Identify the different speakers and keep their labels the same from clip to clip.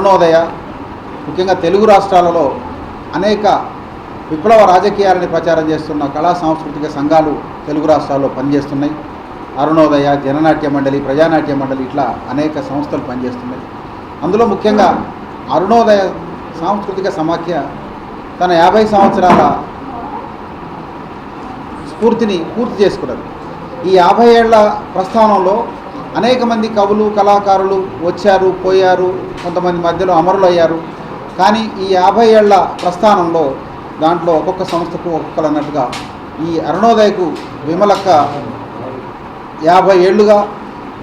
Speaker 1: అరుణోదయ ముఖ్యంగా తెలుగు రాష్ట్రాలలో అనేక విప్లవ రాజకీయాలని ప్రచారం చేస్తున్న కళా సాంస్కృతిక సంఘాలు తెలుగు రాష్ట్రాల్లో పనిచేస్తున్నాయి. అరుణోదయ, జననాట్య మండలి, ప్రజానాట్య మండలి ఇట్లా అనేక సంస్థలు పనిచేస్తున్నాయి. అందులో ముఖ్యంగా అరుణోదయ సాంస్కృతిక సమాఖ్య తన 50 సంవత్సరాల స్ఫూర్తిని పూర్తి చేసుకున్నది. ఈ 50 ఏళ్ల ప్రస్థానంలో అనేక మంది కవులు, కళాకారులు వచ్చారు, పోయారు, కొంతమంది మధ్యలో అమరులయ్యారు. కానీ ఈ 50 ఏళ్ల ప్రస్థానంలో దాంట్లో ఒక్కొక్క సంస్థకు ఒక్కొక్కరు అన్నట్టుగా ఈ అరుణోదయకు విమలక్క 50 ఏళ్లుగా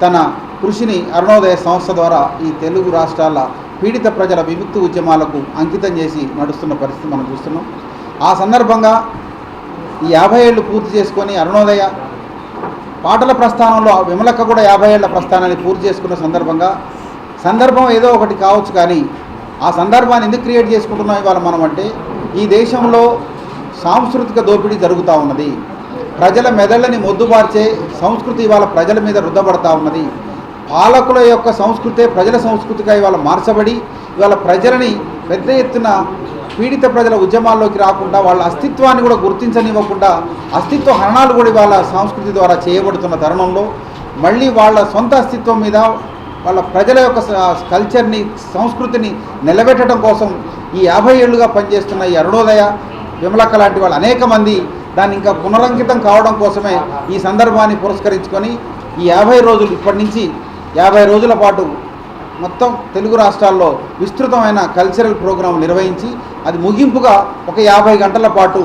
Speaker 1: తన కృషిని అరుణోదయ సంస్థ ద్వారా ఈ తెలుగు రాష్ట్రాల పీడిత ప్రజల విముక్తి ఉద్యమాలకు అంకితం చేసి నడుస్తున్న పరిస్థితి మనం చూస్తున్నాం. ఆ సందర్భంగా ఈ 50 ఏళ్ళు పూర్తి చేసుకొని అరుణోదయ పాటల ప్రస్థానంలో విమలక్క కూడా 50 ఏళ్ల ప్రస్థానాన్ని పూర్తి చేసుకున్న సందర్భం ఏదో ఒకటి కావచ్చు, కానీ ఆ సందర్భాన్ని ఎందుకు క్రియేట్ చేసుకుంటున్నాం ఇవాళ మనం అంటే, ఈ దేశంలో సాంస్కృతిక దోపిడీ జరుగుతూ ఉన్నది. ప్రజల మెదళ్ళని మొద్దుబార్చే సంస్కృతి ఇవాళ ప్రజల మీద రుద్దబడతా ఉన్నది. పాలకుల యొక్క సంస్కృతే ప్రజల సంస్కృతిగా ఇవాళ మార్చబడి ఇవాళ ప్రజలని పెద్ద ఎత్తున పీడిత ప్రజల ఉద్యమాల్లోకి రాకుండా వాళ్ళ అస్తిత్వాన్ని కూడా గుర్తించనివ్వకుండా అస్తిత్వ హరణాలు కూడా ఇవాళ సంస్కృతి ద్వారా చేయబడుతున్న తరుణంలో మళ్ళీ వాళ్ళ సొంత అస్తిత్వం మీద వాళ్ళ ప్రజల యొక్క కల్చర్ని, సంస్కృతిని నిలబెట్టడం కోసం ఈ 50 ఏళ్లుగా పనిచేస్తున్న ఈ అరుణోదయ, విమలక్క లాంటి వాళ్ళు అనేక మంది దాన్ని ఇంకా పునరంకితం కావడం కోసమే ఈ సందర్భాన్ని పురస్కరించుకొని ఈ 50 రోజులు ఇప్పటి నుంచి 50 రోజుల పాటు మొత్తం తెలుగు రాష్ట్రాల్లో విస్తృతమైన కల్చరల్ ప్రోగ్రాం నిర్వహించి అది ముగింపుగా ఒక 50 గంటల పాటు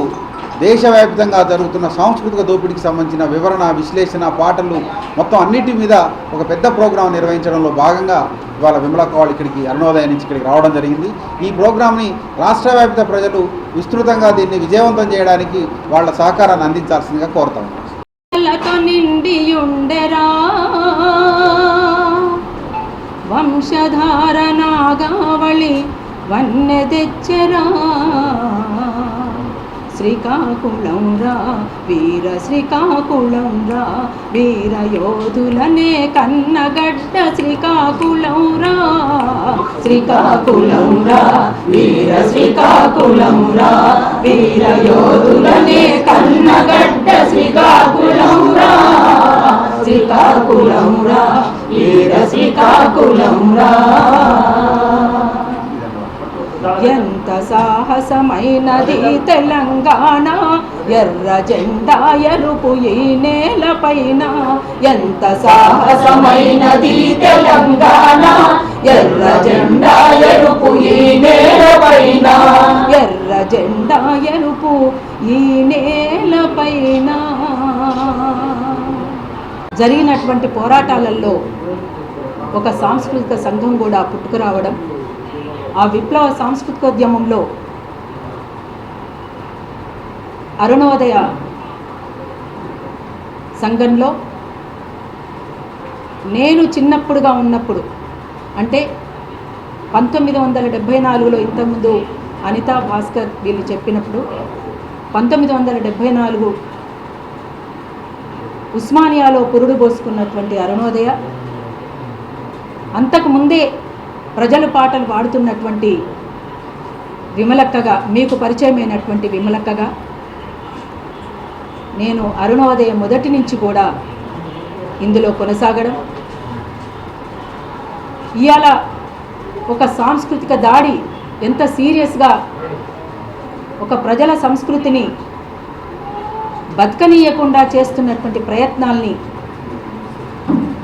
Speaker 1: దేశవ్యాప్తంగా జరుగుతున్న సాంస్కృతిక దోపిడీకి సంబంధించిన వివరణ, విశ్లేషణ, పాటలు మొత్తం అన్నిటి మీద ఒక పెద్ద ప్రోగ్రాం నిర్వహించడంలో భాగంగా ఇవాళ విమలక్క వాళ్ళు ఇక్కడికి అరుణోదయ నుంచి ఇక్కడికి రావడం జరిగింది. ఈ ప్రోగ్రాంని రాష్ట్ర వ్యాప్త ప్రజలు విస్తృతంగా దీన్ని విజయవంతం చేయడానికి వాళ్ళ సహకారాన్ని అందించాల్సిందిగా కోరుతాం.
Speaker 2: వంశధారనాగావళి వన్నె తెచ్చరా శ్రీకాకుళం రా వీర శ్రీకాకుళం రా వీర యోధులనే కన్నగడ్డ శ్రీకాకుళం రా శ్రీకాకుళం రా వీర శ్రీకాకుళం రా వీర యోధులనే కన్నగడ్డ శ్రీకాకుళం రా శ్రీకాకుళం రా వీర శ్రీకాకుళం రా. ఎంత సాహసమైనది తెలంగాణ, ఎర్ర జెండా ఎరుపు ఈ నేలపైన. ఎంత సాహసమైనది తెలంగాణ, ఎర్ర జెండా ఎరుపు ఈ నేలపైన. ఎర్ర జెండా ఎరుపు ఈ నేలపైన. జరిగినటువంటి పోరాటాలలో ఒక సాంస్కృతిక సంఘం కూడా పుట్టుకురావడం, ఆ విప్లవ సాంస్కృతికోద్యమంలో అరుణోదయ సంఘంలో నేను చిన్నప్పుడుగా ఉన్నప్పుడు, అంటే 1974లో, ఇంతకుముందు అనితా భాస్కర్ వీళ్ళు చెప్పినప్పుడు 1974 ఉస్మానియాలో పురుడు పోసుకున్నటువంటి అరుణోదయ అంతకుముందే ప్రజలు పాటలు పాడుతున్నటువంటి విమలక్కగా, మీకు పరిచయమైనటువంటి విమలక్కగా నేను అరుణోదయం మొదటి నుంచి కూడా ఇందులో కొనసాగడం, ఇవాళ ఒక సాంస్కృతిక దాడి ఎంత సీరియస్గా ఒక ప్రజల సంస్కృతిని బతకనీయకుండా చేస్తున్నటువంటి ప్రయత్నాల్ని,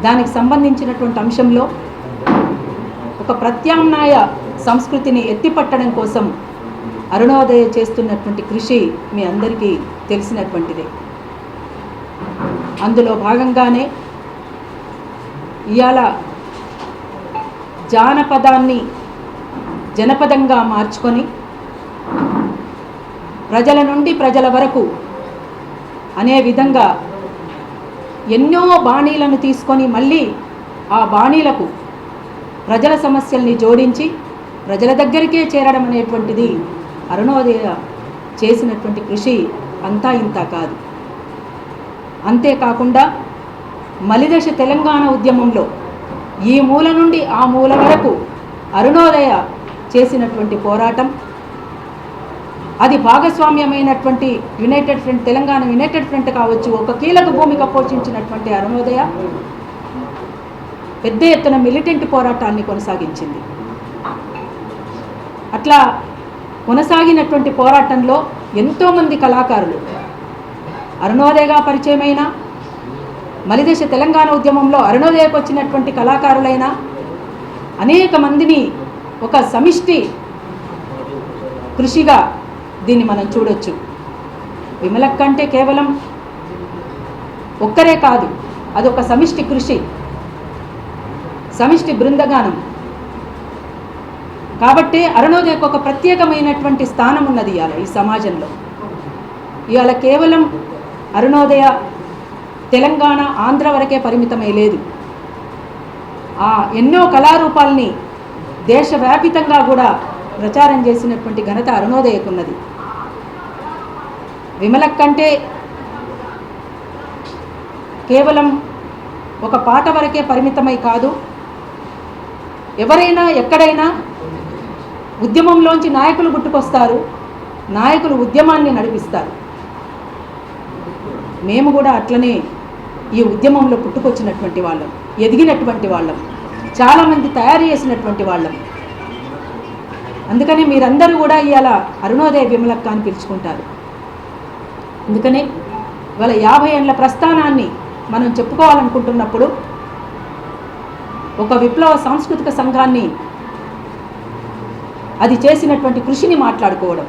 Speaker 2: దానికి సంబంధించినటువంటి అంశంలో ఒక ప్రత్యామ్నాయ సంస్కృతిని ఎత్తిపట్టడం కోసం అరుణోదయ చేస్తున్నటువంటి కృషి మీ అందరికీ తెలిసినటువంటిదే. అందులో భాగంగానే ఇవాళ జానపదాన్ని జనపదంగా మార్చుకొని ప్రజల నుండి ప్రజల వరకు అనే విధంగా ఎన్నో బాణీలను తీసుకొని మళ్ళీ ఆ బాణీలకు ప్రజల సమస్యల్ని జోడించి ప్రజల దగ్గరికే చేరడం అనేటువంటిది అరుణోదయ చేసినటువంటి కృషి అంతా ఇంత కాదు. అంతేకాకుండా మలిదశ తెలంగాణ ఉద్యమంలో ఈ మూల నుండి ఆ మూల వరకు అరుణోదయ చేసినటువంటి పోరాటం, అది భాగస్వామ్యమైనటువంటి united front, Telangana united front కావచ్చు, ఒక కీలక భూమిక పోషించినటువంటి అరుణోదయ పెద్ద ఎత్తున మిలిటెంట్ పోరాటాన్ని కొనసాగించింది. అట్లా కొనసాగినటువంటి పోరాటంలో ఎంతోమంది కళాకారులు అరుణోదయగా పరిచయమైన, మలిదశ తెలంగాణ ఉద్యమంలో అరుణోదయకు వచ్చినటువంటి కళాకారులైన అనేక మందిని ఒక సమిష్టి కృషిగా దీన్ని మనం చూడొచ్చు. విమలక్క అంటే కేవలం ఒక్కరే కాదు, అదొక సమిష్టి కృషి, సమిష్టి బృందగానం. కాబట్టి అరుణోదయకు ఒక ప్రత్యేకమైనటువంటి స్థానం ఉన్నది ఇవాళ ఈ సమాజంలో. ఇవాళ కేవలం అరుణోదయ తెలంగాణ, ఆంధ్ర వరకే పరిమితమై లేదు. ఎన్నో కళారూపాల్ని దేశవ్యాపితంగా కూడా ప్రచారం చేసినటువంటి ఘనత అరుణోదయకున్నది. విమలక్కంటే కేవలం ఒక పాట వరకే పరిమితమై కాదు, ఎవరైనా ఎక్కడైనా ఉద్యమంలోంచి నాయకులు పుట్టుకొస్తారు, నాయకులు ఉద్యమాన్ని నడిపిస్తారు. మేము కూడా అట్లనే ఈ ఉద్యమంలో పుట్టుకొచ్చినటువంటి వాళ్ళం, ఎదిగినటువంటి వాళ్ళం, చాలామంది తయారు చేసినటువంటి వాళ్ళం. అందుకని మీరందరూ కూడా ఇవాళ అరుణోదయ విమలక్క అని పిలుచుకుంటారు. అందుకనే ఇవాళ 50 ఏళ్ల ప్రస్థానాన్ని మనం చెప్పుకోవాలనుకుంటున్నప్పుడు ఒక విప్లవ సాంస్కృతిక సంఘాన్ని, అది చేసినటువంటి కృషిని మాట్లాడుకోవడం,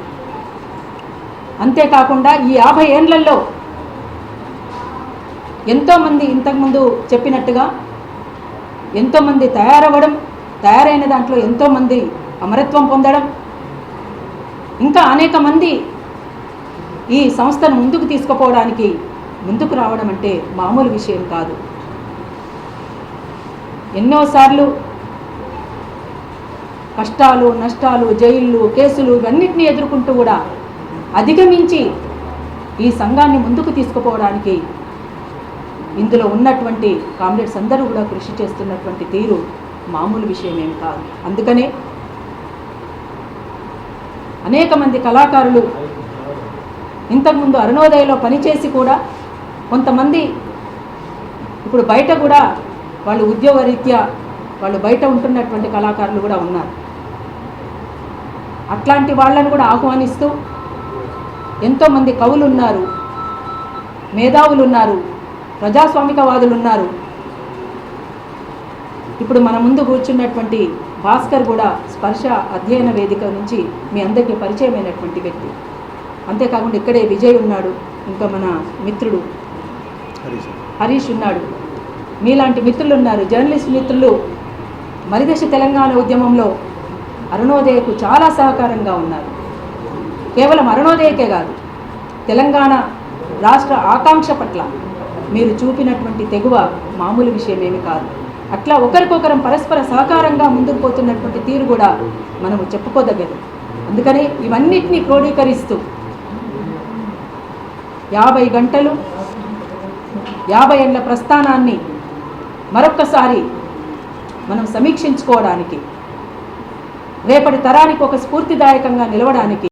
Speaker 2: అంతేకాకుండా ఈ 50 ఏళ్లలో ఎంతోమంది ఇంతకుముందు చెప్పినట్టుగా ఎంతోమంది తయారవ్వడం, తయారైన దాంట్లో ఎంతోమంది అమరత్వం పొందడం, ఇంకా అనేక మంది ఈ సంస్థను ముందుకు తీసుకుపోవడానికి ముందుకు రావడం అంటే మామూలు విషయం కాదు. ఎన్నోసార్లు కష్టాలు, నష్టాలు, జైళ్ళు, కేసులు ఇవన్నిటినీ ఎదుర్కొంటూ కూడా అధిగమించి ఈ సంఘాన్ని ముందుకు తీసుకుపోవడానికి ఇందులో ఉన్నటువంటి కామ్రేడ్స్ అందరూ కూడా కృషి చేస్తున్నటువంటి తీరు మామూలు విషయం ఏం కాదు. అందుకనే అనేక మంది కళాకారులు ఇంతకుముందు అరుణోదయలో పనిచేసి కూడా కొంతమంది ఇప్పుడు బయట కూడా వాళ్ళు ఉద్యోగరీత్యా వాళ్ళు బయట ఉంటున్నటువంటి కళాకారులు కూడా ఉన్నారు. అట్లాంటి వాళ్ళని కూడా ఆహ్వానిస్తూ ఎంతోమంది కవులు ఉన్నారు, మేధావులు ఉన్నారు, ప్రజాస్వామికవాదులు ఉన్నారు. ఇప్పుడు మన ముందు కూర్చున్నటువంటి భాస్కర్ కూడా స్పర్శ అధ్యయన వేదిక నుంచి మీ అందరికీ పరిచయమైనటువంటి వ్యక్తి. అంతేకాకుండా ఇక్కడే విజయ్ ఉన్నాడు, ఇంకా మన మిత్రుడు హరీష్ ఉన్నాడు, మీలాంటి మిత్రులు ఉన్నారు, జర్నలిస్ట్ మిత్రులు. మలిదశ తెలంగాణ ఉద్యమంలో అరుణోదయకు చాలా సహకారంగా ఉన్నారు. కేవలం అరుణోదయకే కాదు, తెలంగాణ రాష్ట్ర ఆకాంక్ష పట్ల మీరు చూపినటువంటి తెగువ మామూలు విషయమేమి కాదు. అట్లా ఒకరికొకరం పరస్పర సహకారంగా ముందుకు పోతున్నటువంటి తీరు కూడా మనము చెప్పుకోదగ్గదు. అందుకని ఇవన్నిటినీ క్రోడీకరిస్తూ 50 గంటలు 50 ఏళ్ల ప్రస్థానాన్ని మరొక్కసారి మనం సమీక్షించుకోవడానికి, రేపటి తరానికి ఒక స్ఫూర్తిదాయకంగా నిలవడానికి